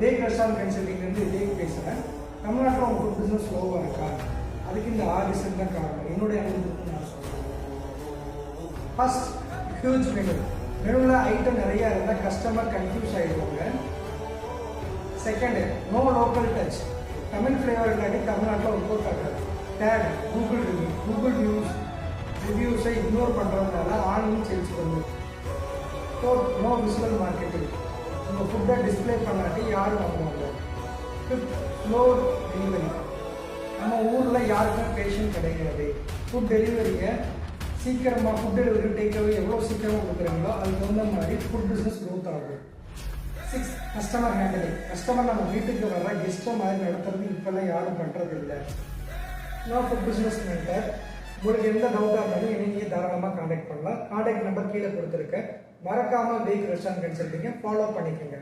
Take restaurant கன்சல்டிங்லேருந்து take பேசுகிறேன். தமிழ்நாட்டில் உங்களுக்கு பிஸ்னஸ் ஸ்லோவாக இருக்கா? அதுக்கு இந்த 6 ரீசன் தான் காரணம். என்னுடைய அனுபவத்தை நான் சொல்கிறேன். ஃபர்ஸ்ட், ஹியூஜ் மெனுவில் ஐட்டம் நிறையா இருந்தால் கஸ்டமர் கன்ஃபியூஸ் ஆகிடுவாங்க. Second, no local touch. Tamil flavour இல்லாட்டி தமிழ்நாட்டில் ஒர்க் அவுட் ஆகாது. தேர்ட், கூகுள் ரிவ்யூஸை இக்னோர் பண்ணுறதுனால ஆன்லைன் சேல்ஸ் பண்ணுது. Fourth, no visual marketing. உங்கள் ஃபுட்டை டிஸ்பிளே பண்ணாட்டி யாரும் வாங்குவாங்க. Fifth, slow delivery. நம்ம ஊரில் யாருக்கும் பேஷண்ட் கிடையாது. ஃபுட் டெலிவரியை சீக்கிரமாக ஃபுட் டெலிவரி டேக்அவே எவ்வளோ சீக்கிரமாக கொடுக்குறாங்களோ அதுக்கு தகுந்த மாதிரி ஃபுட் பிஸ்னஸ் க்ரோத் ஆகும். 6, கஸ்டமர் ஹேண்டலிங். கஸ்டமர் நம்ம வீட்டுக்கு வர கெஸ்ட்டை மாதிரி நடத்துறது இப்போல்லாம் யாரும் பண்ணுறது இல்லை. நான் ஃபுட் பிஸ்னஸ் மென்டர். உங்களுக்கு எந்த டவுட்டாக இருந்தாலும் என்னை நீங்கள் தாராளமாக காண்டாக்ட் பண்ணலாம். காண்டாக்ட் நம்பர் கீழே கொடுத்துருக்கேன். மறக்காமல் டேக் ரெஸ்டாரண்ட் கன்சல்டிங்கை ஃபாலோ பண்ணிக்கோங்க.